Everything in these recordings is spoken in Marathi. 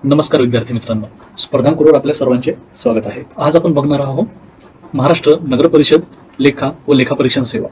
नमस्कार विद्यार्थी मित्रांनो, स्पर्धांकरूवर आपल्या सर्वांचे स्वागत आहे। आज आपण बघणार आहोत महाराष्ट्र नगर परिषद लेखा व लेखा परीक्षण सेवा।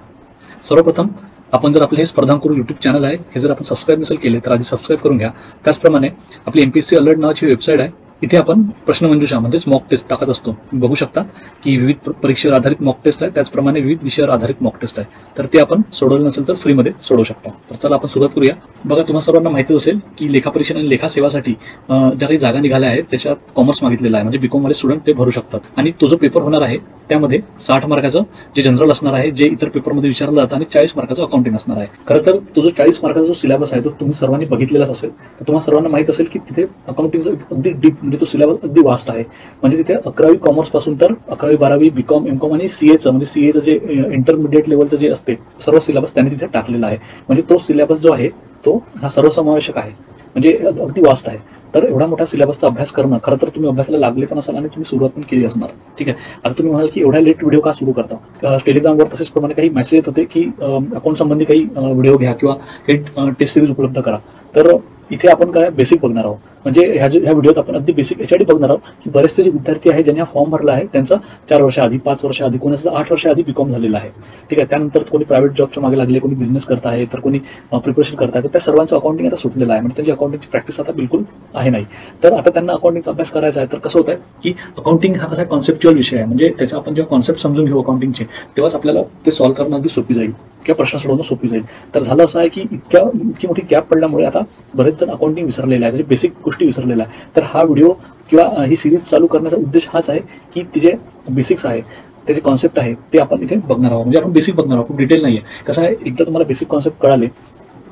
सर्वप्रथम आपण जर आपले हे स्पर्धांकरू YouTube चॅनल आहे हे जर आपण सबस्क्राइब नसेल केले तर आधी सबस्क्राइब करून घ्या। त्याचप्रमाणे आपली MPSC अलर्ट नावाची वेबसाईट आहे, इथे आपण प्रश्नमंजुषा म्हणजेच मॉक टेस्ट टाकत असतो। तुम्ही बघू शकता की विविध परीक्षेवर आधारित मॉक टेस्ट आहे, त्याचप्रमाणे विविध विषयावर आधारित मॉक टेस्ट आहे, तर ते आपण सोडवलं नसेल तर फ्रीमध्ये सोडवू शकता। तर चला आपण सुरुवात करूया। बघा, तुम्हा सर्वांना माहितीच असेल की लेखा परीक्षण आणि लेखा सेवासाठी ज्या काही जागा निघाल्या आहेत त्याच्यात कॉमर्स मागितलेला आहे, म्हणजे BCom वाले स्टुडंट ते भरू शकतात। आणि तो जो पेपर होणार आहे त्यामध्ये 60 मार्काचं जे जनरल असणार आहे, जे इतर पेपरमध्ये विचारलं जातं, आणि 40 मार्काचं अकाउंटिंग असणार आहे। खरं तर तो जो 40 मार्काचा जो सिलेबस आहे तो तुम्ही सर्वांनी बघितलेलाच असेल, तर तुम्हाला सर्वांना माहित असेल की तिथे अकाउंटिंगचा अगदी डीप म्हणजे तो सिलेबस अगदी वास्ट आहे। म्हणजे तिथे 11वी कॉमर्स पासून तर 11वी 12वी BCom MCom आणि CAचं म्हणजे CAचं जे इंटरमिडिएट लेवलचं जे असते सर्व सिलेबस त्यांनी तिथे टाकलेला आहे। म्हणजे तो सिलेबस जो आहे तो हा सर्वसमावेशक आहे, म्हणजे अगदी वास्ट आहे। तर एवढा मोठा सिलेबसचा अभ्यास करणं, खरं तर तुम्ही अभ्यासाला लागले पण असाल आणि तुम्ही सुरुवात पण केली असणार, ठीक आहे। आता तुम्ही म्हणाल की एवढ्या लेट व्हिडिओ का सुरू करता? टेलिग्रामवर तसेच प्रमाणे काही मेसेज येत होते की अकाउंट संबंधी काही व्हिडिओ घ्या किंवा काही टेस्ट सिरीज उपलब्ध करा। तर इथे आपण काय बेसिक बघणार आहोत, म्हणजे ह्या व्हिडिओत आपण अगदी बेसिक याच्यासाठी बघणार आहोत की बरेचसे जे विद्यार्थी आहेत ज्यांनी हा फॉर्म भरला आहे त्यांचा 4 वर्ष आधी 5 वर्ष आधी कोणाचा 8 वर्ष आधी BCom झालेला आहे, ठीक आहे। त्यानंतर कोणी प्रायव्हेट जॉबच्या मागे लागले, कोणी बिझनेस करत आहे, तर कोणी प्रिपरेशन करत आहे, तर त्या सर्वांचं अकाउंटिंग आता सुटलेलं आहे, म्हणजे त्यांची अकाउंटिंगची प्रॅक्टिस आता बिलकुल आहे नाही। तर आता त्यांना अकाउंटिंगचा अभ्यास करायचा आहे, तर कसं होत आहे की अकाउंटिंग हा कसा कॉन्सेप्च्युअल विषय आहे, म्हणजे त्याचा आपण जेव्हा कॉन्सेप्ट समजून घेऊ अकाउंटिंगचे तेव्हाच आपल्याला ते सॉल्व्ह करणं अगदी सोपी जाईल किंवा प्रश्न सोडवणं सोपी जाईल। तर झालं असं आहे की इतकी मोठी गॅप पडल्यामुळे आता बरेच जण अकाउंटिंग विसरलेलं आहे, त्याची बेसिक गोष्टी विसरलेल्या आहे। तर हा व्हिडिओ किंवा ही सिरीज चालू करण्याचा उद्देश हाच आहे की तिचे बेसिक्स आहे, त्याचे कॉन्सेप्ट आहे ते आपण इथे बघणार आहोत। म्हणजे आपण बेसिक बघणार आहोत, डिटेल नाही आहे। कसं आहे, एकदा तुम्हाला बेसिक कॉन्सेप्ट कळाले,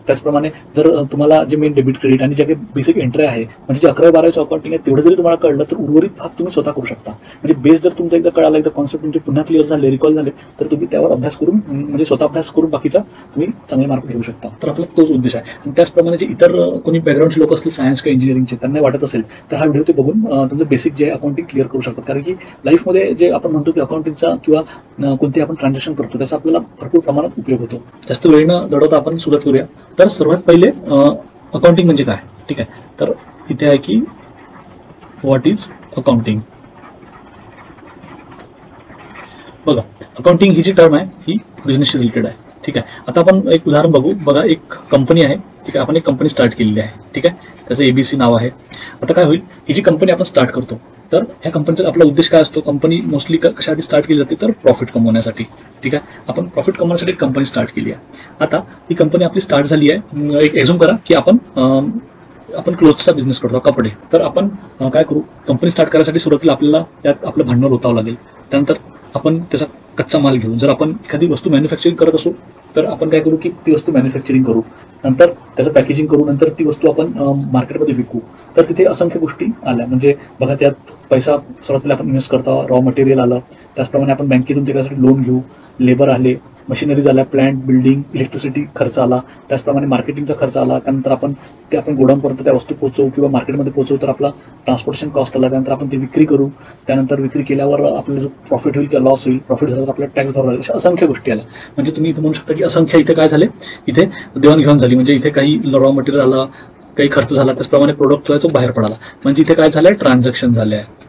त्याचप्रमाणे जर तुम्हाला जे मेन डेबिट क्रेडिट आणि जे काही बेसिक एंट्री आहे, म्हणजे जे 11वी 12वीचं अकाउंटिंग आहे तेवढं जरी तुम्हाला कळलं तर उर्वरित भाग तुम्ही स्वतः करू शकता। म्हणजे बेस जर तुमचा एकदा कळाला, एकदा कॉन्सेप्ट तुमचे पुन्हा क्लिअर झाले, रिकॉल झाले, तर तुम्ही त्यावर अभ्यास करून म्हणजे स्वतः अभ्यास करून बाकीचा तुम्ही चांगले मार्क घेऊ शकता। तर आपला तोच उद्देश आहे। आणि त्याचप्रमाणे जे इतर कोणी बॅकग्राऊंडचे लोक असतील, सायन्स किंवा इंजिनिअरिंगचे, त्यांना वाटत असेल तर हा व्हिडिओ ते बघून तुमचं बेसिक जे अकाउंटिंग क्लिअर करू शकतात। कारण की लाईफमध्ये जे आपण म्हणतो की अकाउंटिंगचा किंवा कोणते आपण ट्रान्झॅक्शन करतो त्याचा आपल्याला भरपूर प्रमाणात उपयोग होतो। जास्त वेळ न दडवता आपण सुरुवात करूया। तर सर्वात पहिले अकाउंटिंग म्हणजे काय, ठीक आहे। तर इथे आहे की व्हॉट इज अकाउंटिंग। बघा, अकाउंटिंग ही जी टर्म आहे ही बिझनेसशी रिलेटेड आहे, ठीक आहे। आता आपण एक उदाहरण बघू। बघा, एक कंपनी आहे, ठीक आहे। आपण एक कंपनी स्टार्ट केलेली आहे, ठीक आहे। त्याचं ABC नाव आहे। आता काय होईल, ही जी कंपनी आपण स्टार्ट करतो तर ह्या कंपनीचा आपला उद्देश काय असतो? कंपनी मोस्टली कशासाठी स्टार्ट केली जाते तर प्रॉफिट कमवण्यासाठी, ठीक आहे। आपण प्रॉफिट कमवण्यासाठी एक कंपनी स्टार्ट केली आहे। आता ही कंपनी आपली स्टार्ट झाली आहे, एक एक्झ्युम करा की आपण क्लोथचा बिझनेस करतो, कपडे। तर आपण काय करू, कंपनी स्टार्ट करायसाठी सुरुवातीला आपल्याला त्यात आपलं भांडवल ओतावं लागेल। त्यानंतर आपण त्याचा कच्चा माल घेऊ। जर आपण एखादी वस्तू मॅन्युफॅक्चरिंग करत असू तर आपण काय करू की ती वस्तू मॅन्युफॅक्चरिंग करू, नंतर त्याचं पॅकेजिंग करू, नंतर ती वस्तू आपण मार्केटमध्ये विकू। तर तिथे असंख्य गोष्टी आल्या, म्हणजे बघा, त्यात पैसा सर्वात आपण इन्व्हेस्ट करतो, रॉ मटेरियल आलं, त्याचप्रमाणे आपण बँकेतून त्याच्यासाठी लोन घेऊ, लेबर आले, मशिनरीज आल्या, प्लांट, बिल्डिंग, इलेक्ट्रिसिटी खर्च आला, त्याचप्रमाणे मार्केटिंगचा खर्च आला, त्यानंतर आपण गोडाऊनपर्यंत त्या वस्तू पोहोचवू किंवा मार्केटमध्ये पोहोचवू तर आपला ट्रान्सपोर्टेशन कॉस्ट आला, त्यानंतर आपण ती विक्री करू, त्यानंतर विक्री केल्यावर आपल्याला जो प्रॉफिट होईल किंवा लॉस होईल, प्रॉफिट झाला तर आपल्याला टॅक्स भरावा लागेल, अशा असंख्य गोष्टी आल्या। म्हणजे तुम्ही इथे म्हणू शकता की असंख्य इथे काय झाले, इथे देवाणघेवाण झाली, म्हणजे इथे काही रॉ मटेरियल आला, काही खर्च झाला, त्याचप्रमाणे प्रोडक्ट जो आहे तो बाहेर पडाला, म्हणजे इथे काय झालंय, ट्रान्झॅक्शन झाले आहे,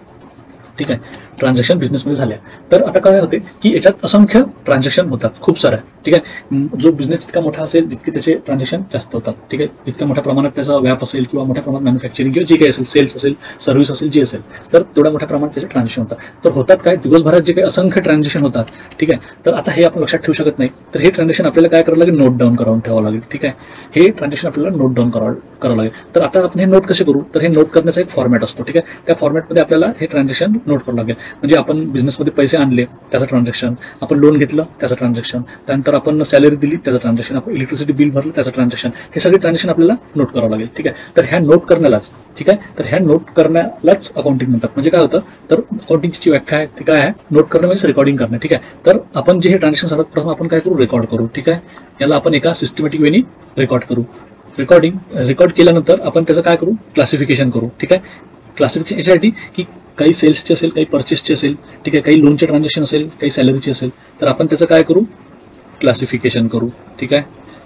ठीक आहे। ट्रान्झॅक्शन बिझनेसमध्ये झाल्या। तर आता काय होते की याच्यात असंख्य ट्रान्झॅक्शन होतात, खूप साऱ्या, ठीक आहे। जो बिझनेस जितका मोठा असेल तितके त्याचे ट्रान्झॅक्शन जास्त होतात, ठीक आहे। जितक्या मोठ्या प्रमाणात त्याचा व्याप असेल किंवा मोठ्या प्रमाणात मॅन्युफॅक्चरिंग किंवा जे काही असेल, सेल्स असेल, सर्व्हिस असेल, जे असेल, तर तेवढ्या मोठ्या प्रमाणात त्याचे ट्रान्झॅक्शन होतात। तर होतात काय, दिवसभरात जे काही असंख्य ट्रान्झॅक्शन होतात, ठीक आहे। तर आता हे आपण लक्षात ठेवू शकत नाही, तर हे ट्रान्झॅक्शन आपल्याला काय करावं लागेल, नोट डाऊन करून ठेवावं लागेल, ठीक आहे। हे ट्रान्झॅक्शन आपल्याला नोट डाऊन करावं लागेल। तर आता आपण हे नोट कसे करू, तर हे नोट करण्याचा एक फॉर्मॅट असतो, ठीक आहे। त्या फॉर्मॅटमध्ये आपल्याला हे ट्रान्झॅक्शन नोट करावं लागेल। म्हणजे आपण बिझनेसमध्ये पैसे आणले त्याचं ट्रान्झॅक्शन, आपण लोन घेतलं त्याचं ट्रान्झॅक्शन, त्यानंतर आपण सॅलरी दिली त्याचं ट्रान्झॅक्शन, आपण इलेक्ट्रिसिटी बिल भरलं त्याचं ट्रान्झॅक्शन, हे सगळे ट्रान्झॅक्शन आपल्याला नोट करावं लागेल, ठीक आहे। तर ह्या नोट करण्यालाच, ठीक आहे, तर ह्या नोट करण्यालाच अकाउंटिंग म्हणतात। म्हणजे काय होतं, तर अकाउंटिंगची जी व्याख्या आहे ती काय आहे, नोट करणं म्हणजे रेकॉर्डिंग करणं, ठीक आहे। तर आपण जे हे ट्रान्झॅक्शन सर्वात प्रथम आपण काय करू, रेकॉर्ड करू, ठीक आहे। याला आपण एका सिस्टमॅटिक वेनी रेकॉर्ड करू। रेकॉर्ड केल्यानंतर आपण त्याचं काय करू, क्लासिफिकेशन करू, ठीक आहे। क्लासिफिकेशन याच्यासाठी की काही सेल्सचे असेल, काही परचेसचे असेल, ठीक आहे, काही लोनचे ट्रान्झॅक्शन असेल, काही सॅलरीचे असेल, तर आपण त्याचं काय करू, क्लासिफिकेशन करू, ठीक आहे।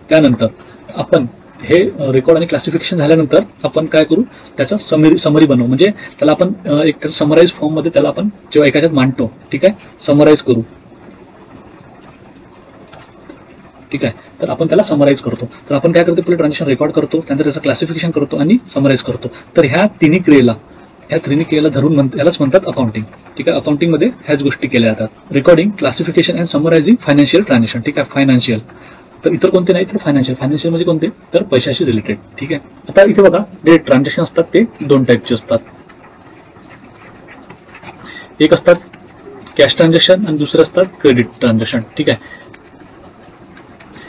त्यानंतर आपण हे रेकॉर्ड आणि क्लासिफिकेशन झाल्यानंतर आपण काय करू, त्याचा समरी बनवू, म्हणजे त्याला आपण एक त्याचा समराईज फॉर्ममध्ये त्याला आपण जेव्हा एकाच्यात मांडतो, ठीक आहे, समराईज करू, ठीक आहे. तर आपण त्याला समराईज करतो. तर आपण काय करतो, पहिले ट्रान्झॅक्शन रेकॉर्ड करतो, त्यानंतर त्याचं क्लासिफिकेशन करतो आणि समराईज करतो. तर ह्या तिन्ही क्रियेला धरून यालाच म्हणतात अकाउंटिंग, ठीक आहे. अकाउंटिंगमध्ये ह्याच गोष्टी केल्या जातात, recording, classification and summarising financial transaction, ठीक आहे. फायनान्शियल तर इतर कोणते नाही, तर फायनान्शियल म्हणजे कोणते, तर पैशाशी रिलेटेड, ठीक आहे. आता इथे बघा, जे ट्रान्झॅक्शन असतात ते दोन टाईपचे असतात. एक असतात कॅश ट्रान्झॅक्शन आणि दुसरे असतात क्रेडिट ट्रान्झॅक्शन, ठीक आहे.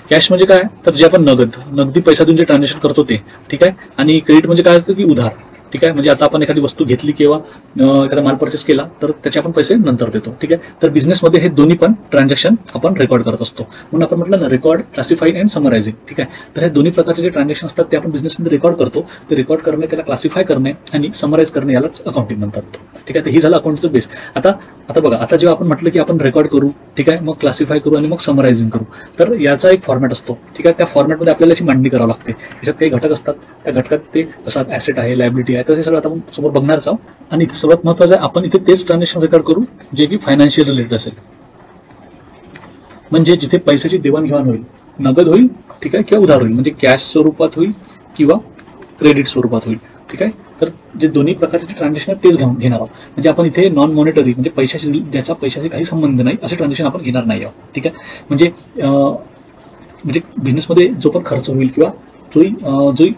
कॅश म्हणजे काय, तर जे आपण नगदी पैशातून जे ट्रान्झॅक्शन करतो ते, ठीक आहे. आणि क्रेडिट म्हणजे काय असतं की उधार, ठीक आहे. म्हणजे आता आपण एखादी वस्तू घेतली किंवा एखादा माल परचेस केला तर त्याचे आपण पैसे नंतर देतो, ठीक आहे. तर बिझनेसमध्ये हे दोन्ही पण ट्रान्झॅक्शन आपण रेकॉर्ड करत असतो. म्हणून आपण म्हटलं ना, रेकॉर्ड, क्लासिफाईंग अँड समरायझिंग, ठीक आहे. तर हे दोन्ही प्रकारचे जे ट्रान्झॅक्शन असतात ते आपण बिझनेसमध्ये रेकॉर्ड करतो. ते रेकॉर्ड करणे, त्याला क्लासिफाय करणे आणि समराईज करणे यालाच अकाउंटिंग म्हणतात, ठीक आहे. तर ही झालं अकाउंटचं बेस. आता बघा, आता जेव्हा आपण म्हटलं की आपण रेकॉर्ड करू, ठीक आहे, मग क्लासिफाय करू आणि मग समरायझिंग करू, तर याचा एक फॉर्मॅट असतो, ठीक आहे. त्या फॉर्मॅटमध्ये आपल्याला याची मांडणी करावी लागते. त्याच्यात काही घटक असतात, त्या घटकात ते जसं ॲसेट आहे, लायबिलिटी आहे, तर हे सगळं आता आपण समोर बघणारच आहोत. आणि सर्वात महत्त्वाचं आहे, आपण इथे तेच ट्रान्झॅक्शन रेकॉर्ड करू जे की फायनान्शियल रिलेटेड असेल, म्हणजे जिथे पैशाची देवाणघेवाण होईल, नगद होईल, ठीक आहे, किंवा उधार होईल, म्हणजे कॅश स्वरूपात होईल किंवा क्रेडिट स्वरूपात होईल, ठीक आहे. तर जे दोन्ही प्रकारचे ट्रान्झॅक्शन आहेत तेच घेणार आहोत. म्हणजे आपण इथे नॉन मॉनिटरी, म्हणजे ज्याचा पैशाशी काही संबंध नाही असे ट्रान्झॅक्शन आपण घेणार नाही आहोत, ठीक आहे. म्हणजे बिझनेसमध्ये जो पण खर्च होईल किंवा जो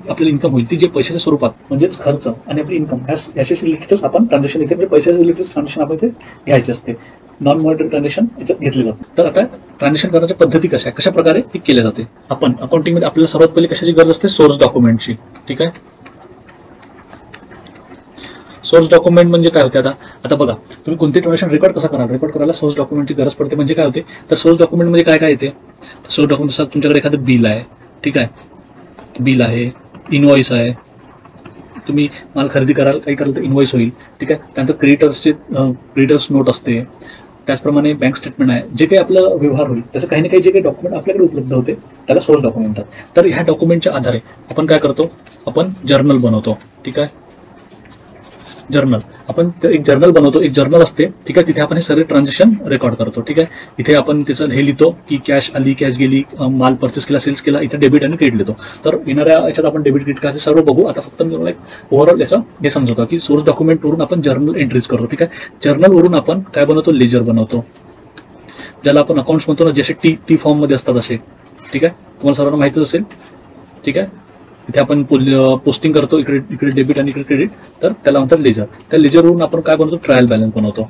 आपल्याला इन्कम होईल ती जे पैशाच्या स्वरूपात, म्हणजेच खर्च आणि आपली इन्कम याच्याशी रिलेटेडच आपण ट्रान्झॅक्शन इथे, म्हणजे पैशाच्या रिलेटेड ट्रान्झॅक्शन आपण इथे घ्यायचे असते. नॉन मॉनिटरी ट्रान्झॅक्शन याच्यात घेतले जातात. तर आता ट्रान्झॅक्शन करण्याच्या पद्धती कशा प्रकारे हे केल्या जाते. आपण अकाउंटिंगमध्ये आपल्याला सर्वात पहिली कशाची गरज असते, सोर्स डॉक्युमेंटची, ठीक आहे. सोर्स डॉक्युमेंट म्हणजे काय होते, आता बघा, तुम्ही कोणते ट्रान्झॅक्शन रेकॉर्ड करायला सोर्स डॉक्युमेंटची गरज पडते. म्हणजे काय होते, तर सोर्स डॉक्युमेंटमध्ये काय येते, सोर्स डॉक्युमेंट जसं तुमच्याकडे एखादं बिल आहे, ठीक आहे, बिल आहे, इनवॉइस आहे, तुम्ही माल खरेदी कराल, काही कराल तर इनवॉइस होईल, ठीक आहे. त्यानंतर क्रेडिटर्स नोट असते, त्याचप्रमाणे बँक स्टेटमेंट आहे, जे काही आपला व्यवहार होईल त्याचं काही ना काही जे काही डॉक्युमेंट आपल्याकडे उपलब्ध होते त्याला सोर्स डॉक्युमेंट म्हणतात. तर ह्या डॉक्युमेंटच्या आधारे आपण काय करतो, आपण जर्नल बनवतो, ठीक आहे. जर्नल, आपण एक जर्नल बनवतो, एक जर्नल असते, ठीक आहे. तिथे आपण हे सगळे ट्रान्झॅक्शन रेकॉर्ड करतो, ठीक आहे. इथे आपण त्याचं हे लिहितो की कॅश आली, कॅश गेली, माल परचेस केला, सेल्स केला, इथे डेबिट आणि क्रेडिट लिहितो. तर येणाऱ्या याच्यात आपण डेबिट क्रेडिट काय सर्व बघू. आता फक्त मी तुम्हाला एक ओव्हरऑल याचा हे समजवतो की सोर्स डॉक्युमेंटवरून आपण जर्नल एंट्रीज करतो, ठीक आहे. जर्नलवरून आपण काय बनवतो, लेजर बनवतो, ज्याला आपण अकाउंट्स म्हणतो ना, जसे टी फॉर्ममध्ये असतात असे, ठीक आहे. तुम्हाला सर्वांना माहितीच असेल, ठीक आहे. इथे आपण पोस्टिंग करतो, इकडे डेबिट आणि इकडे क्रेडिट, तर त्याला म्हणतात लेजर. त्या लेजरवरून आपण काय बनवतो, ट्रायल बॅलन्स बनवतो,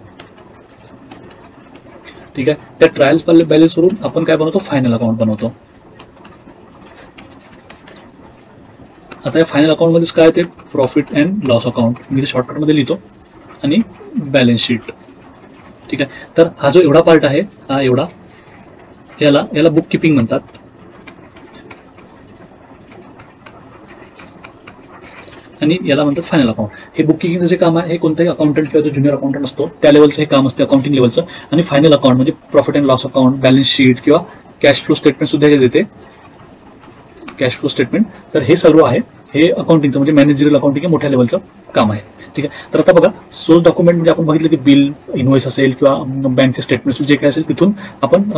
ठीक आहे. त्या ट्रायल बॅलन्सवरून आपण काय बनवतो, फायनल अकाउंट बनवतो. आता या फायनल अकाउंटमध्येच काय ते प्रॉफिट अँड लॉस अकाउंट मी ते शॉर्टकटमध्ये लिहितो आणि बॅलन्स शीट, ठीक आहे. तर हा जो एवढा पार्ट आहे, हा एवढा, याला बुक किपिंग म्हणतात. आणि याला म्हणतात फायनल अकाउंट. हे बुक किपिंगचं जे काम आहे, हे कोणताही अकाउंटंट किंवा जो ज्युनियर अकाउंटंट असतो त्या लेवलचं हे काम असते, अकाउंटिंग लेवलचं. आणि फायनल अकाउंट म्हणजे profit and loss account, balance sheet किंवा कॅश फ्लो स्टेटमेंट सुद्धा हे देते, कॅश फ्लो स्टेटमेंट. तर हे सर्व आहे, हे अकाउंटिंगचं म्हणजे मॅनेजरियल अकाउंटिंग मोठ्या लेवलचं काम आहे, ठीक आहे. तर आता बघा, सोर्स डॉक्युमेंट म्हणजे आपण बघितलं की बिल, इनवॉइस असेल किंवा बँकचे स्टेटमेंट जे काय असेल, तिथून आपण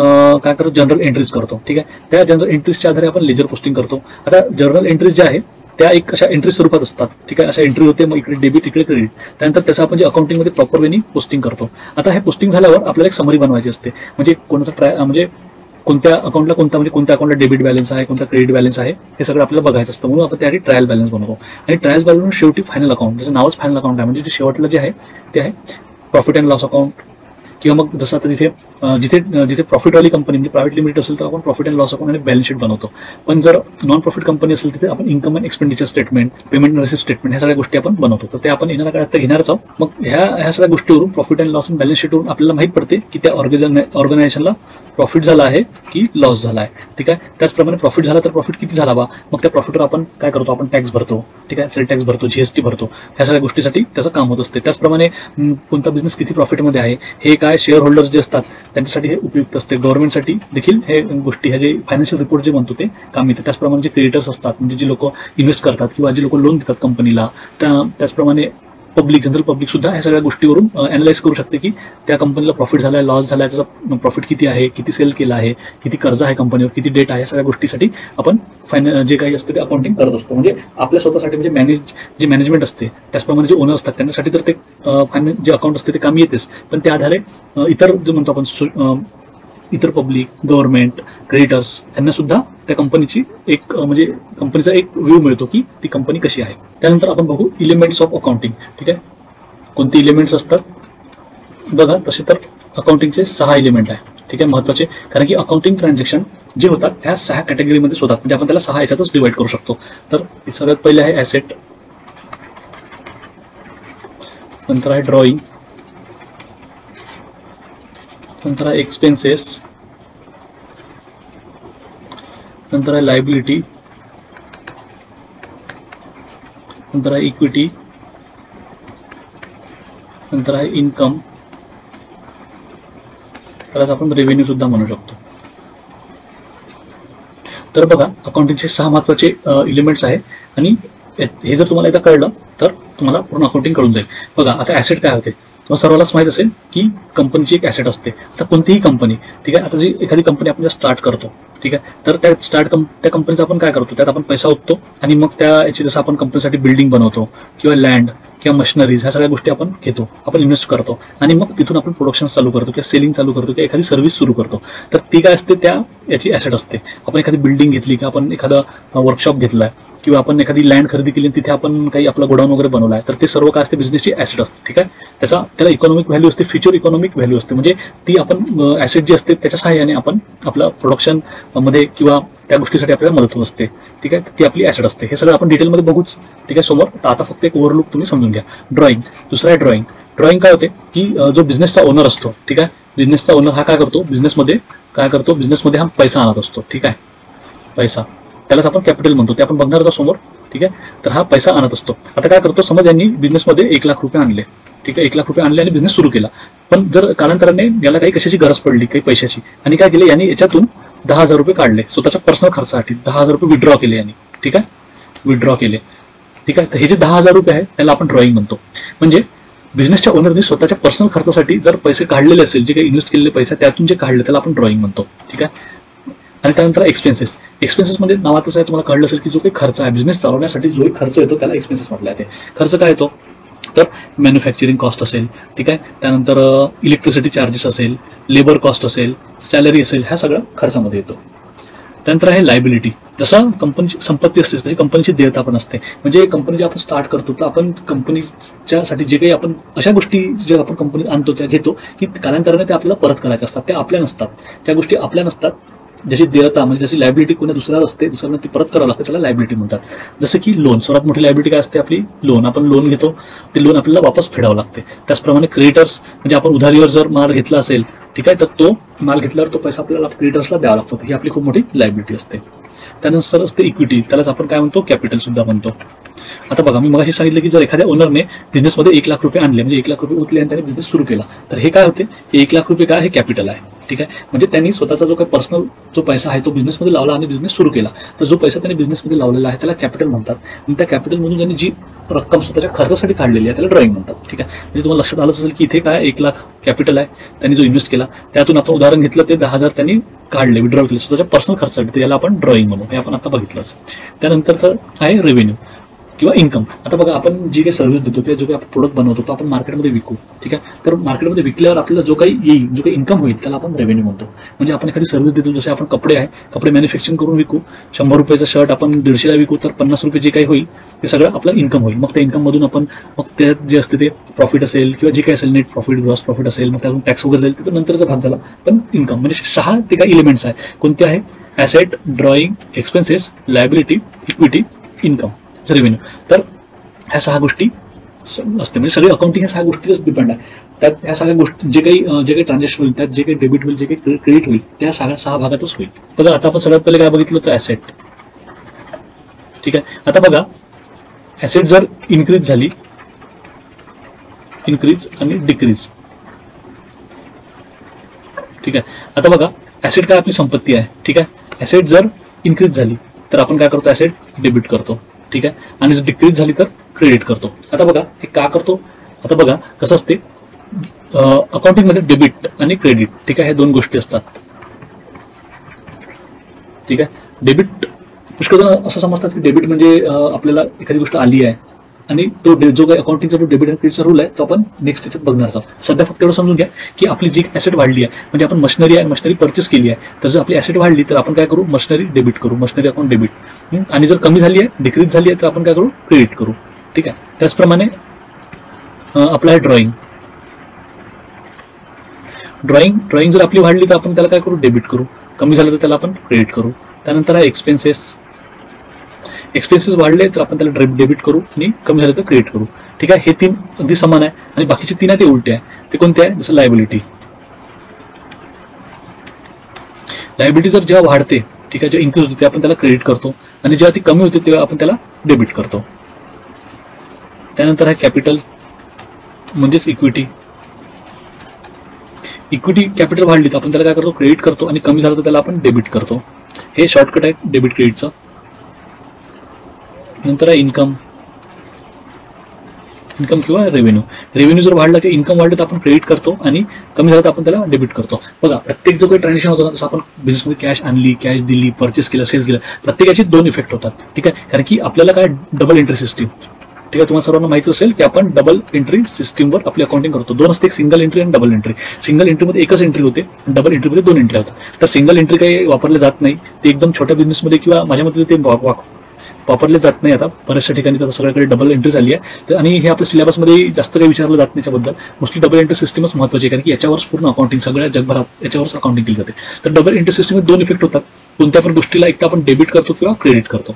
काय करतो, जनरल एंट्रीज करतो, ठीक आहे. त्या जनरल एंट्रीजच्या आधारे आपण लेजर पोस्टिंग करतो. आता जनरल एंट्रीज ज्या आहेत त्या एक अशा एंट्री स्वरूपात असतात, ठीक आहे. अशा एंट्री होते, मग इकडे डेबिट, इकडे क्रेडिट. त्यानंतर त्याचं आपण जे अकाउंटिंगमध्ये प्रॉपर वेनी पोस्टिंग करतो. आता हे पोस्टिंग झाल्यावर आपल्याला एक समरी बनवायची असते, म्हणजे म्हणजे कोणत्या अकाउंटला डेबिट बॅलन्स आहे, कोणता क्रेडिट बॅलन्स आहे, हे सगळं आपल्याला बघायचं असतं. म्हणून आपण त्यासाठी ट्रायल बॅलन्स बनवतो. आणि ट्रायल बॅलन्स शेवटी फायनल अकाउंट, जसं नावच फायनल अकाउंट आहे, म्हणजे जे शेवटला जे आहे ते आहे प्रॉफिट अँड लॉस अकाउंट. किंवा मग जसं आता जिथे प्रॉफिटवाली कंपनी म्हणजे प्रायव्हेट लिमिटेड असेल तर आपण प्रॉफिट अँड लॉस अकाउंट आणि बॅलन्स शीट बनवतो. पण जर नॉन प्रॉफिट कंपनी असेल तिथे आपण income and expenditure statement, payment and receipt statement ह्या सगळ्या गोष्टी आपण बनवतो. तर ते आपण येणाऱ्या काळात घेणारच आहोत. मग ह्या सगळ्या गोष्टीवरून प्रॉफिट अँड लॉस आणि बॅलन्स शीटवरून आपल्याला माहित पडते की त्या ऑर्गनायझेशनला प्रॉफिट झाला आहे की लॉस झाला आहे, ठीक आहे. त्याचप्रमाणे प्रॉफिट झाला तर प्रॉफिट किती झाला बा, मग त्या प्रॉफिटवर आपण काय करतो, आपण टॅक्स भरतो, ठीक आहे. सेल टॅक्स भरतो, जीएसटी भरतो. ह्या सगळ्या गोष्टीसाठी त्याचं काम होत असते. त्याचप्रमाणे कोणता बिझनेस किती प्रॉफिटमध्ये आहे हे काय काय शेअर होल्डर्स जे असतात त्यांच्यासाठी हे उपयुक्त असते, गव्हर्नमेंटसाठी देखील हे गोष्टी, हे जे फायनान्शियल रिपोर्ट जे म्हणतो ते काम येते. त्याचप्रमाणे जे क्रिएटर्स असतात म्हणजे जे लोक इन्व्हेस्ट करतात किंवा जे लोक लोन देतात कंपनीला, त्याचप्रमाणे पब्लिक, जनरल पब्लिक सुद्धा ह्या सगळ्या गोष्टीवरून अनालाइज करू शकते की त्या कंपनीला प्रॉफिट झाला आहे, लॉस झाला आहे, त्याचा प्रॉफिट किती आहे, किती सेल केला आहे, किती कर्ज आहे कंपनीवर, किती डेट आहे, या सगळ्या गोष्टीसाठी आपण जे काही असते ते अकाउंटिंग करत असतो. म्हणजे आपल्या स्वतःसाठी म्हणजे जे मॅनेजमेंट असते, त्याचप्रमाणे जे ओनर असतात त्यांच्यासाठी तर ते जे अकाउंट असते ते काम येतेच, पण त्या आधारे इतर जे म्हणतो आपण इतर पब्लिक, गव्हर्नमेंट, क्रेडिटर्स यांना सुद्धा त्या कंपनीची एक म्हणजे कंपनीचा एक व्ह्यू मिळतो की ती कंपनी कशी आहे. त्यानंतर आपण बघू एलिमेंट्स ऑफ अकाउंटिंग. ठीक आहे, कोणते एलिमेंट्स असतात बघा. तसे तर अकाउंटिंगचे 6 एलिमेंट आहे. ठीक आहे, महत्त्वाचे, कारण की अकाउंटिंग ट्रान्झॅक्शन जे होतात ह्या 6 कॅटेगरीमध्ये होतात, म्हणजे आपण त्याला 6 याच्यातच डिवाइड करू शकतो. तर सगळ्यात पहिले आहे ॲसेट, नंतर आहे ड्रॉइंग, नंतर आहे एक्सपेन्सेस, नंतर आहे लायबिलिटी, नंतर आहे इक्विटी, नंतर आहे इन्कम, त्यालाच आपण रेव्हेन्यू सुद्धा म्हणू शकतो. तर बघा, अकाउंटिंगचे 6 महत्त्वाचे एलिमेंट्स आहे आणि हे जर तुम्हाला एकदा कळलं तर तुम्हाला पूर्ण अकाउंटिंग कळून जाईल. बघा, आता ॲसेट काय होते तुम्हाला सर्वांनाच माहीत असेल की कंपनीची एक ॲसेट असते. आता कोणतीही कंपनी, ठीक आहे, आता जी एखादी कंपनी आपण स्टार्ट करतो, ठीक आहे, तर त्या कंपनीचा आपण काय करतो, त्यात आपण पैसा ओततो आणि मग त्याची जसं आपण कंपनीसाठी बिल्डिंग बनवतो किंवा लँड किंवा मशिनरीज ह्या सगळ्या गोष्टी आपण घेतो, आपण इन्व्हेस्ट करतो आणि मग तिथून आपण प्रोडक्शन चालू करतो किंवा सेलिंग चालू करतो किंवा एखादी सर्व्हिस सुरू करतो. तर ती काय असते, याची ॲसेट असते. आपण एखादी बिल्डिंग घेतली किंवा आपण एखादा वर्कशॉप घेतलाय किंवा आपण एखादी लँड खरेदी केली तिथे आपण काही आपला गोडाऊन वगैरे बनवला आहे, तर ते सर्व काय असते, बिझनेसची ॲसेट असते. ठीक आहे, त्याला इकॉनॉमिक व्हॅल्यू असते, फ्युचर इकॉनॉमिक व्हॅल्यू असते. म्हणजे ती आपण ॲसेट जी असते त्याच्या सहाय्याने आपण आपल्या प्रोडक्शन मध्ये किंवा त्या गोष्टीसाठी आपल्याला मदत होत असते. ठीक आहे, ती आपली ॲसेट असते. हे सगळं आपण डिटेलमध्ये बघूच, ठीक आहे, समोर. तर आता फक्त एक ओव्हरलुक तुम्ही समजून घ्या. ड्रॉइंग, दुसरा आहे ड्रॉइंग. ड्रॉइंग काय होते की जो बिझनेसचा ओनर असतो, ठीक आहे, बिझनेसचा ओनर हा काय करतो, बिझनेसमध्ये हा पैसा आणत असतो. ठीक आहे, पैसा, त्यालाच आपण कॅपिटल म्हणतो, ते आपण बघणार आहोत समोर. ठीक आहे, तर हा पैसा आणत असतो. आता काय करतो, समज यांनी बिझनेसमध्ये 1 लाख रुपये आणले, ठीक आहे, 1 लाख रुपये आणले आणि बिझनेस सुरू केला. पण जर कालांतराने याला काही कशाची गरज पडली, काही पैशाची, आणि काय केले यांनी, याच्यातून 10,000 रुपये काढले स्वतःच्या पर्सनल खर्चासाठी, 10,000 रुपये विड्रॉ केले यांनी. ठीक आहे, विड्रॉ केले. ठीक आहे, तर हे जे 10,000 रुपये आहे त्याला आपण ड्रॉइंग म्हणतो. म्हणजे बिझनेसच्या ओनरने स्वतःच्या पर्सनल खर्चासाठी जर पैसे काढलेले असेल, जे काही इन्व्हेस्ट केलेले पैसे त्यातून जे काढले त्याला आपण ड्रॉइंग म्हणतो. ठीक आहे, आणि त्यानंतर एक्सपेन्सेस म्हणजे नावातच आहे, तुम्हाला कळलं असेल की जो काही खर्च आहे बिझनेस चालवण्यासाठी, जो खर्च येतो त्याला एक्सपेन्सेस म्हटलं जाते. खर्च काय येतो तर मॅन्युफॅक्चरिंग कॉस्ट असेल, ठीक आहे, त्यानंतर इलेक्ट्रिसिटी चार्जेस असेल, लेबर कॉस्ट असेल, सॅलरी असेल, ह्या सगळं खर्चामध्ये येतो. त्यानंतर आहे लायबिलिटी. जसं कंपनीची संपत्ती असते तशी कंपनीची देयता पण असते. म्हणजे कंपनी जे आपण स्टार्ट करतो तर आपण कंपनीच्यासाठी जे काही आपण अशा गोष्टी जे आपण कंपनीत आणतो किंवा घेतो की कालांतराने ते आपल्याला परत करायचे असतात, ते आपल्या नसतात, त्या गोष्टी आपल्या नसतात. जशी देयता म्हणजे जशी लायबिलिटी कोणी दुसऱ्याला असते, दुसऱ्यांना ती परत करावं लागते, त्याला लायबिलिटी म्हणतात. जसं की लोन, सर्वात मोठी लायबिलिटी काय असते आपली, लोन. आपण लोन घेतो, ते लोन आपल्याला वापस फेडावं लागते. त्याचप्रमाणे क्रेडिटर्स, म्हणजे आपण उधारीवर जर माल घेतला असेल, ठीक आहे, तर तो माल घेतल्यावर तो पैसा आपल्याला क्रेडिटर्सला द्यावा लागतो. ही आपली खूप मोठी लायबिलिटी असते. त्यानंतर असते इक्विटी, त्यालाच आपण काय म्हणतो, कॅपिटल सुद्धा म्हणतो. आता बघा, मी मगाशी सांगितलं की जर एखाद्या ओनरने बिझनेसमध्ये 1 लाख रुपये आणले, म्हणजे 1 लाख रुपये उचले आणि त्याने बिझनेस सुरू केला, तर हे काय होते, हे 1 लाख रुपये काय, हे कॅपिटल आहे. ठीक आहे, म्हणजे त्यांनी स्वतःचा जो काही पर्सनल जो पैसा आहे तो बिझनेसमध्ये लावला आणि बिझनेस सुरू केला, तर जो पैसा त्यांनी बिझनेसमध्ये लावलेला आहे त्याला कॅपिटल म्हणतात. आणि त्या कॅपिटलमधून त्यांनी जी रक्कम स्वतःच्या खर्चासाठी काढलेली आहे त्याला ड्रॉइंग म्हणतात. ठीक आहे, म्हणजे तुम्हाला लक्षात आलं असेल की इथे काय 1 लाख कॅपिटल आहे, त्यांनी जो इन्व्हेस्ट केला त्यातून आपण उदाहरण घेतलं, ते 10,000 त्यांनी काढले, विड्रॉ केले स्वतःच्या पर्सनल खर्चासाठी, तर याला आपण ड्रॉइंग म्हणू. हे आपण आता बघितलंच. त्यानंतरचं आहे रेव्हेन्यू किंवा इन्कम. आता बघा, आपण जी काही सर्व्हिस देतो किंवा जो काही आपण प्रोडक्ट बनवतो तो आपण मार्केटमध्ये विकू. ठीक आहे, तर मार्केटमध्ये विकल्यावर आपल्याला जो काही येईल, जो काही इन्कम होईल त्याला आपण रेव्हेन्यू म्हणतो. म्हणजे आपण एखादी सर्व्हिस देतो, जसे आपण कपडे मॅन्युफॅक्चरिंग करून विकू, 100 रुपयाचा शर्ट आपण 150ला विकू, तर 50 रुपये जे काही होईल ते सगळं आपलं इन्कम होईल. मग त्या इन्कममधून आपण मग त्यात जे असते ते प्रॉफिट असेल किंवा जे काही असेल, नेट प्रॉफिट, ग्रॉस प्रॉफिट असेल, मग त्यातून टॅक्स वगैरे जाईल, तर नंतरचा भाग झाला. पण इन्कम म्हणजे 6 ते काही एलिमेंट्स आहे. कोणते आहे, asset, drawing, expenses, liability, equity, income, revenue. तर ह्या 6 गोष्टी असते. म्हणजे सगळे अकाउंटिंग ह्या 6 गोष्टीच डिपेंड आहे. त्यात ह्या सगळ्या गोष्टी जे काही ट्रान्झॅक्शन होईल, त्यात जे काही डेबिट होईल, जे काही क्रेडिट होईल, त्या 6 भागातच होईल. बघा, आता आपण सगळ्यात पहिले काय बघितलं तर ॲसेट. ठीक आहे, आता बघा, ॲसेट जर इन्क्रीज झाली, इन्क्रीज आणि डिक्रीज, ठीक आहे. आता बघा ॲसेट काय आपली संपत्ती आहे, ठीक आहे. ॲसेट जर इन्क्रीज झाली तर आपण काय करतो, ॲसेट डेबिट करतो, ठीक आहे. आणि जर डिक्रीज झाली तर क्रेडिट करतो. आता बघा हे का करतो, आता बघा कसं असते अकाउंटिंगमध्ये डेबिट आणि क्रेडिट, ठीक आहे, हे दोन गोष्टी असतात, ठीक आहे. डेबिट पुष्कळ असं समजतात की डेबिट म्हणजे आपल्याला एखादी गोष्ट आली आहे आणि तो जो काही अकाउंटिंगचा जो डेबिट आणि क्रेडिटचा रूल आहे तो आपण नेक्स्ट याच्यात बघणार आहोत. सध्या फक्त एवढं समजून घ्या की आपली जी ॲसेट वाढली आहे, म्हणजे आपण मशिनरी आहे, मशिनरी परचेस केली आहे, तर जर आपली ॲसेट वाढली तर आपण काय करू, मशिनरी डेबिट करू, मशिनरी अकाउंट डेबिट. आणि जर कमी झाली आहे, डिक्रीज झाली आहे, तर आपण काय करू, क्रेडिट करू, ठीक आहे. त्याचप्रमाणे आपलं आहे ड्रॉइंग. ड्रॉइंग जर आपली वाढली तर आपण त्याला काय करू, डेबिट करू, कमी झालं तर त्याला आपण क्रेडिट करू. त्यानंतर आहे एक्सपेन्सेस वाढले तर आपण त्याला डेबिट करू आणि कमी झालं तर क्रेडिट करू, ठीक आहे. हे तीन अगदी समान आहे आणि बाकीचे तीन आहे ते उलटे आहे. ते कोणते आहे, जसं लायबिलिटी जर जेव्हा वाढते, ठीक आहे, जेव्हा इन्क्रीज होते आपण त्याला क्रेडिट करतो आणि जेव्हा ती कमी होते तेव्हा आपण त्याला डेबिट करतो. त्यानंतर आहे कॅपिटल म्हणजेच इक्विटी कॅपिटल वाढली तर आपण त्याला काय करतो, क्रेडिट करतो आणि कमी झालं तर त्याला आपण डेबिट करतो. हे शॉर्टकट आहे डेबिट क्रेडिटचं. नंतर आहे इन्कम किंवा रेव्हेन्यू जर वाढला की इन्कम वाढलं तर आपण क्रेडिट करतो आणि कमी झालं तर आपण त्याला डेबिट करतो. बघा प्रत्येक जो काही ट्रान्झॅक्शन होतं ना, जसं आपण बिझनेसमध्ये कॅश आणली, कॅश दिली, परचेस केलं, सेल्स केलं, प्रत्येकाचे दोन इफेक्ट होतात, ठीक आहे. कारण की आपल्याला काय डबल एंट्री सिस्टीम, ठीक आहे, तुम्हाला सर्वांना माहिती असेल की आपण डबल एंट्री सिस्टीमवर आपली अकाउंटिंग करतो. दोन असते, एक सिंगल एंट्री आणि डबल एंट्री. सिंगल एंट्रीमध्ये एकच एंट्री होते, डबल एंट्रीमध्ये दोन एंट्री होतात. तर सिंगल एंट्री काही वापरले जात नाही, ते एकदम छोट्या बिझनेसमध्ये किंवा माझ्या मते ते वापरले जात नाही. आता बऱ्याचशा ठिकाणी तर सगळ्याकडे डबल एंट्री झाली आहे. तर आणि हे आपल्या सिलेबसमध्ये जास्त काही विचारलं जात नाही याच्याबद्दल. मोस्टली डबल एंट्री सिस्टमच महत्त्वाची आहे, कारण की याच्यावरच पूर्ण अकाउंटिंग सगळ्या जगभरात याच्यावरच अकाउंटिंग केली जाते. तर डबल एंट्री सिस्टममध्ये दोन इफेक्ट होतात. कोणत्या पण गोष्टीला एक तर आपण डेबिट करतो किंवा क्रेडिट करतो,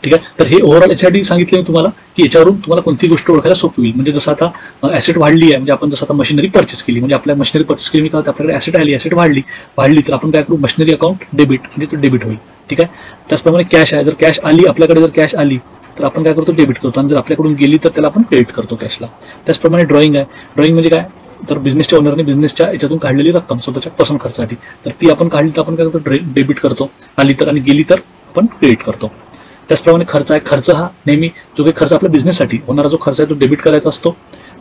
ठीक आहे. तर हे ओव्हरऑल याच्यासाठी सांगितलं मी तुम्हाला की याच्यावरून तुम्हाला कोणती गोष्ट ओळखायला सोपी होईल. म्हणजे जसं आता ॲसेट वाढली आहे, म्हणजे आपण जसं आता मशिनरी परचेस केली, म्हणजे आपल्या मशिनरी परचेस केली काय आपल्याकडे ॲसेट आली, ॲसेट वाढली तर आपण काय करू, मशिनरी अकाउंट डेबिट, म्हणजे तो डेबिट होईल, ठीक आहे. त्याचप्रमाणे कॅश आहे, जर कॅश आली आपल्याकडे, जर कॅश आली तर आपण काय करतो, डेबिट करतो, आणि जर आपल्याकडून गेली तर त्याला आपण क्रेडिट करतो कॅशला. त्याचप्रमाणे ड्रॉइंग आहे. ड्रॉइंग म्हणजे काय, तर बिझनेसच्या ओनरने बिझनेसच्या याच्यातून काढलेली रक्कम स्वतःच्या पर्सनल खर्चासाठी, तर ती आपण काढली तर आपण काय करतो, डेबिट करतो, आली तर, आणि गेली तर आपण क्रेडिट करतो. त्याचप्रमाणे खर्च आहे. खर्च हा नेहमी जो काही खर्च आपल्या बिझनेससाठी होणारा जो खर्च आहे तो डेबिट करायचा असतो,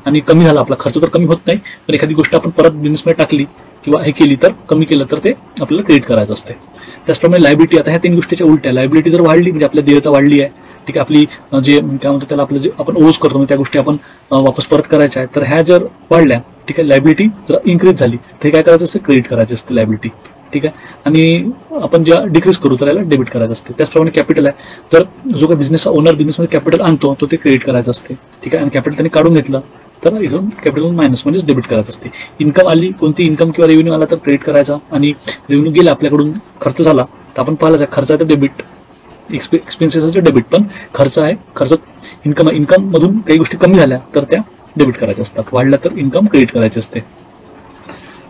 आणि कमी झाला आपला खर्च तर कमी होत नाही, पण एखादी गोष्ट आपण परत बिझनेसमध्ये टाकली किंवा हे केली तर कमी केलं तर ते आपल्याला क्रेडिट करायचं असते. त्याचप्रमाणे लायबिलिटी, आता ह्या तीन गोष्टीच्या उलट्या. लायबिलिटी जर वाढली म्हणजे आपल्या देयता वाढली आहे, ठीक आहे, आपली जे काय म्हणतो त्याला आपलं जे आपण ओझ करतो त्या गोष्टी आपण वापस परत करायच्या आहेत, तर ह्या जर वाढल्या, ठीक आहे, लायबिलिटी जर इन्क्रीज झाली तर काय करायचं असते, क्रेडिट करायची असते लायबिलिटी, ठीक आहे. आणि आपण ज्या डिक्रीज करू तर याला डेबिट करायचं असते. त्याचप्रमाणे कॅपिटल आहे. जर जो काही बिझनेसचा ओनर बिझनेसमध्ये कॅपिटल आणतो तो ते क्रेडिट करायचं असते, ठीक आहे, आणि कॅपिटल त्यांनी काढून घेतलं तर इथून कॅपिटल मायनस म्हणजेच डेबिट करायचं असते. इन्कम आली, कोणती इन्कम किंवा रेव्हेन्यू आला तर क्रेडिट करायचा, आणि रेव्हेन्यू गेला आपल्याकडून, खर्च झाला तर आपण पाहायचं खर्च आहे तर डेबिट, एक्सपेन्सेसचे डेबिट. पण खर्च आहे, खर्च इन्कम मधून काही गोष्टी कमी झाल्या तर त्या डेबिट करायच्या असतात, वाढल्या तर इन्कम क्रेडिट करायचे असते.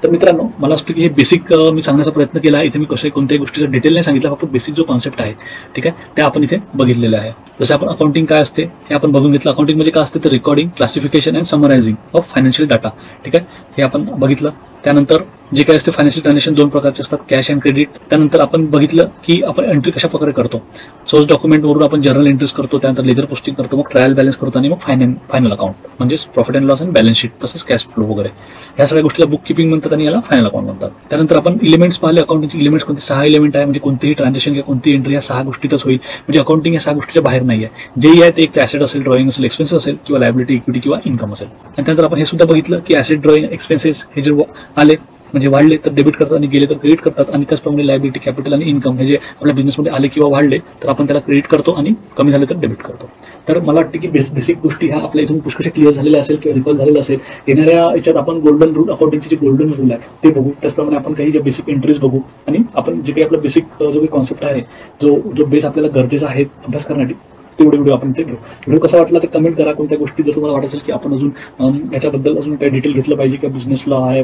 तर मित्रांनो, मला वाटतं की हे बेसिक मी सांगण्याचा प्रयत्न केला आहे. इथे मी कोणत्याही गोष्टीचा डिटेल नाही सांगितला, फक्त बेसिक जो कॉन्सेप्ट आहे, ठीक आहे, त्या आपण इथे बघितलेलं आहे. जसं आपण अकाउंटिंग काय असते हे आपण बघून घेतलं. अकाउंटिंग म्हणजे काय असते तर recording, classification and summarising of financial data, ठीक आहे, हे आपण बघितलं. त्यानंतर जे काय असते फायनान्शियल ट्रान्झॅक्शन दोन प्रकारचे असतात, कॅश अँड क्रेडिट. त्यानंतर आपण बघितलं की आपण एंट्री कशा प्रकारे करतो. सोर्स डॉक्युमेंटवरून आपण जर्नल एंट्रीज करतो, त्यानंतर लेजर पोस्टिंग करतो, मग ट्रायल बॅलन्स करतो, आणि मग फायनल अकाउंट म्हणजेच profit and loss and balance sheet, तसंच कॅश फ्लो वगैरे, ह्या सगळ्या गोष्टीला बुक किपिंग म्हणतात आणि याला फायनल अकाउंट म्हणतात. त्यानंतर आपण इलिमेंट्स पाहिले. अकाउंटिंगचे इलिमेंट्स कोणते, 6 इलिमेंट आहे. म्हणजे कोणतेही ट्रान्झॅक्शन किंवा कोणती एंट्री या 6 गोष्टीतच होईल. म्हणजे अकाउंटिंग या 6 गोष्टीच्या बाहेर नाही आहे. जेही आहे ते एक ॲसेट असेल, ड्रॉइंग असेल, एक्सपेन्सेस असेल, किंवा लायबिलिटी, इक्विटी किंवा इन्कम असेल. आणि त्यानंतर आपण हे सुद्धा बघितलं की ॲसेट, ड्रॉइंग, एक्सपेन्सेस हे जे आले म्हणजे वाढले तर डेबिट करतात आणि गेले तर क्रेडिट करतात. आणि त्याचप्रमाणे लायबिलिटी, कॅपिटल आणि इन्कम हे जे आपल्या बिझनेसमध्ये आले किंवा वाढले तर आपण त्याला क्रेडिट करतो आणि कमी झाले तर डेबिट करतो. तर मला वाटतं की बेसिक गोष्टी ह्या आपल्या इथून पुष्कळ क्लिअर झालेल्या असेल किंवा रिकॉल झालेलं असेल. येणाऱ्या याच्यात आपण गोल्डन रूल, अकाउंटिंगचे जे गोल्डन रूल आहे ते बघू. त्याचप्रमाणे आपण काही जे बेसिक एंट्रीज बघू, आणि आपण जे काही आपला बेसिक जो काही कॉन्सेप्ट आहे, जो बेस आपल्याला गरजेचा आहे अभ्यास करण्यासाठी, तेवढे व्हिडिओ आपण इथे घेऊ. व्हिडिओ कसा वाटला ते कमेंट करा. कोणत्या गोष्टी जर तुम्हाला वाटत असेल की आपण अजून याच्याबद्दल अजून काही डिटेल घेतलं पाहिजे, किंवा बिझनेस लॉ आहे,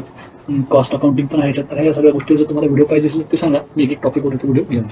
कॉस्ट अकाउंटिंग पण आहे, तर ह्या सगळ्या गोष्टी जर तुम्हाला व्हिडिओ पाहिजे असेल ते सांगा. मी एक टॉपिकवर व्हिडिओ घेऊन